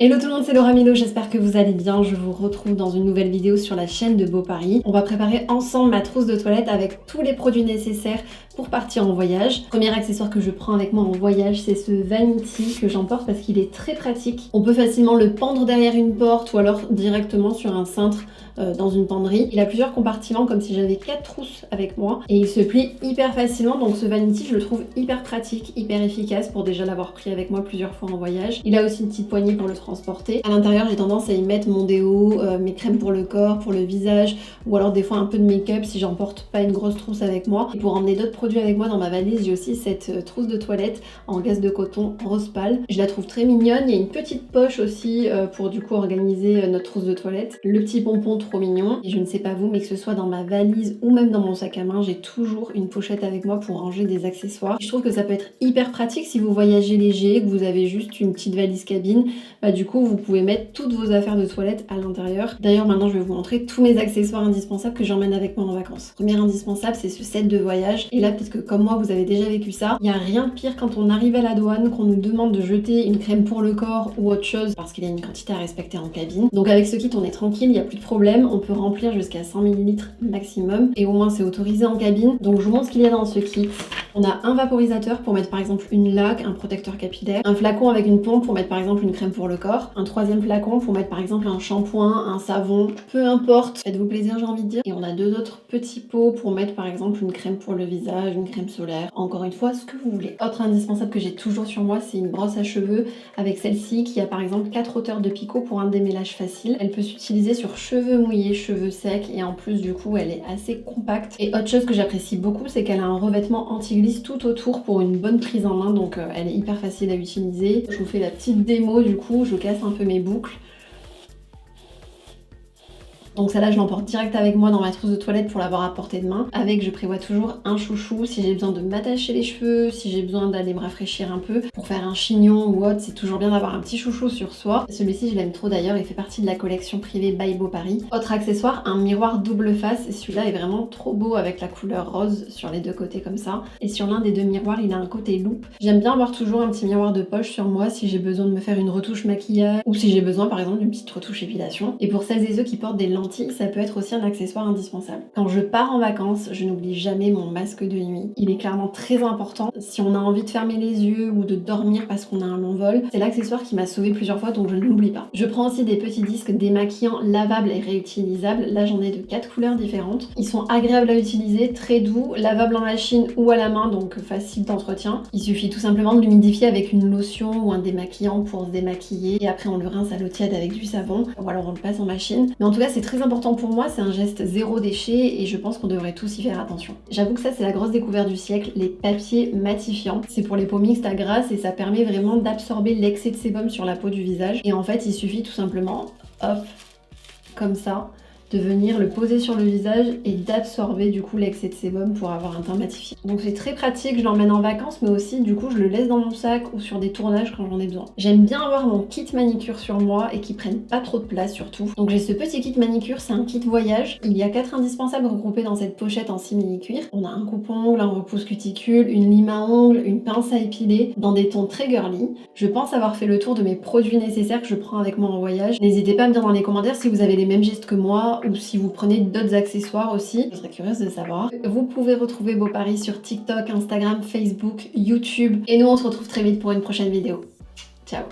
Hello tout le monde, c'est Laura Milo, j'espère que vous allez bien. Je vous retrouve dans une nouvelle vidéo sur la chaîne de Beau Paris. On va préparer ensemble ma trousse de toilette avec tous les produits nécessaires pour partir en voyage. Premier accessoire que je prends avec moi en voyage, c'est ce vanity que j'emporte parce qu'il est très pratique. On peut facilement le pendre derrière une porte ou alors directement sur un cintre dans une penderie. Il a plusieurs compartiments comme si j'avais 4 trousses avec moi et il se plie hyper facilement, donc ce vanity je le trouve hyper pratique, hyper efficace pour déjà l'avoir pris avec moi plusieurs fois en voyage. Il a aussi une petite poignée pour le transporter. À l'intérieur j'ai tendance à y mettre mon déo, mes crèmes pour le corps, pour le visage ou alors des fois un peu de make-up si j'emporte pas une grosse trousse avec moi. Et pour emmener d'autres produits avec moi dans ma valise, j'ai aussi cette trousse de toilette en gaze de coton rose pâle. Je la trouve très mignonne. Il y a une petite poche aussi pour du coup organiser notre trousse de toilette. Le petit pompon trop mignon. Et je ne sais pas vous, mais que ce soit dans ma valise ou même dans mon sac à main, j'ai toujours une pochette avec moi pour ranger des accessoires. Je trouve que ça peut être hyper pratique si vous voyagez léger, que vous avez juste une petite valise cabine. Bah du coup vous pouvez mettre toutes vos affaires de toilette à l'intérieur. D'ailleurs maintenant je vais vous montrer tous mes accessoires indispensables que j'emmène avec moi en vacances. Premier indispensable, c'est ce set de voyage. Et là peut-être que comme moi vous avez déjà vécu ça, il n'y a rien de pire quand on arrive à la douane, qu'on nous demande de jeter une crème pour le corps ou autre chose parce qu'il y a une quantité à respecter en cabine. Donc avec ce kit on est tranquille, il n'y a plus de problème, on peut remplir jusqu'à 100 ml maximum et au moins c'est autorisé en cabine. Donc je vous montre ce qu'il y a dans ce kit. On a un vaporisateur pour mettre par exemple une laque, un protecteur capillaire, un flacon avec une pompe pour mettre par exemple une crème pour le corps, un troisième flacon pour mettre par exemple un shampoing, un savon, peu importe, faites-vous plaisir j'ai envie de dire. Et on a deux autres petits pots pour mettre par exemple une crème pour le visage, une crème solaire, encore une fois ce que vous voulez. Autre indispensable que j'ai toujours sur moi, c'est une brosse à cheveux avec celle-ci qui a par exemple 4 hauteurs de picot pour un démêlage facile. Elle peut s'utiliser sur cheveux mouillés, cheveux secs et en plus du coup elle est assez compacte. Et autre chose que j'apprécie beaucoup, c'est qu'elle a un revêtement anti-glisse tout autour pour une bonne prise en main, donc elle est hyper facile à utiliser. Je vous fais la petite démo du coup, je casse un peu mes boucles. Donc celle-là je l'emporte direct avec moi dans ma trousse de toilette pour l'avoir à portée de main. Avec je prévois toujours un chouchou si j'ai besoin de m'attacher les cheveux, si j'ai besoin d'aller me rafraîchir un peu pour faire un chignon ou autre, c'est toujours bien d'avoir un petit chouchou sur soi. Celui-ci je l'aime trop d'ailleurs, il fait partie de la collection privée by Beau Paris. Autre accessoire, un miroir double face et celui-là est vraiment trop beau avec la couleur rose sur les deux côtés comme ça. Et sur l'un des deux miroirs il a un côté loupe. J'aime bien avoir toujours un petit miroir de poche sur moi si j'ai besoin de me faire une retouche maquillage ou si j'ai besoin par exemple d'une petite retouche épilation. Et pour celles et ceux qui portent des lentilles, ça peut être aussi un accessoire indispensable. Quand je pars en vacances, je n'oublie jamais mon masque de nuit. Il est clairement très important. Si on a envie de fermer les yeux ou de dormir parce qu'on a un long vol, c'est l'accessoire qui m'a sauvée plusieurs fois donc je ne l'oublie pas. Je prends aussi des petits disques démaquillants lavables et réutilisables. Là j'en ai de 4 couleurs différentes. Ils sont agréables à utiliser, très doux, lavables en machine ou à la main donc facile d'entretien. Il suffit tout simplement de l'humidifier avec une lotion ou un démaquillant pour se démaquiller et après on le rince à l'eau tiède avec du savon ou alors on le passe en machine. Mais en tout cas c'est très important pour moi, c'est un geste zéro déchet et je pense qu'on devrait tous y faire attention. J'avoue que ça c'est la grosse découverte du siècle, les papiers matifiants. C'est pour les peaux mixtes à grasse et ça permet vraiment d'absorber l'excès de sébum sur la peau du visage. Et en fait il suffit tout simplement, hop, comme ça, de venir le poser sur le visage et d'absorber du coup l'excès de sébum pour avoir un teint matifié. Donc c'est très pratique, je l'emmène en vacances mais aussi du coup je le laisse dans mon sac ou sur des tournages quand j'en ai besoin. J'aime bien avoir mon kit manicure sur moi et qui prenne pas trop de place surtout. Donc j'ai ce petit kit manicure, c'est un kit voyage. Il y a 4 indispensables regroupés dans cette pochette en simili-cuir. On a un coupe-ongle, un repousse cuticule, une lime à ongles, une pince à épiler dans des tons très girly. Je pense avoir fait le tour de mes produits nécessaires que je prends avec moi en voyage. N'hésitez pas à me dire dans les commentaires si vous avez les mêmes gestes que moi ou si vous prenez d'autres accessoires aussi. Je serais curieuse de savoir. Vous pouvez retrouver Beau Paris sur TikTok, Instagram, Facebook, YouTube. Et nous on se retrouve très vite pour une prochaine vidéo. Ciao!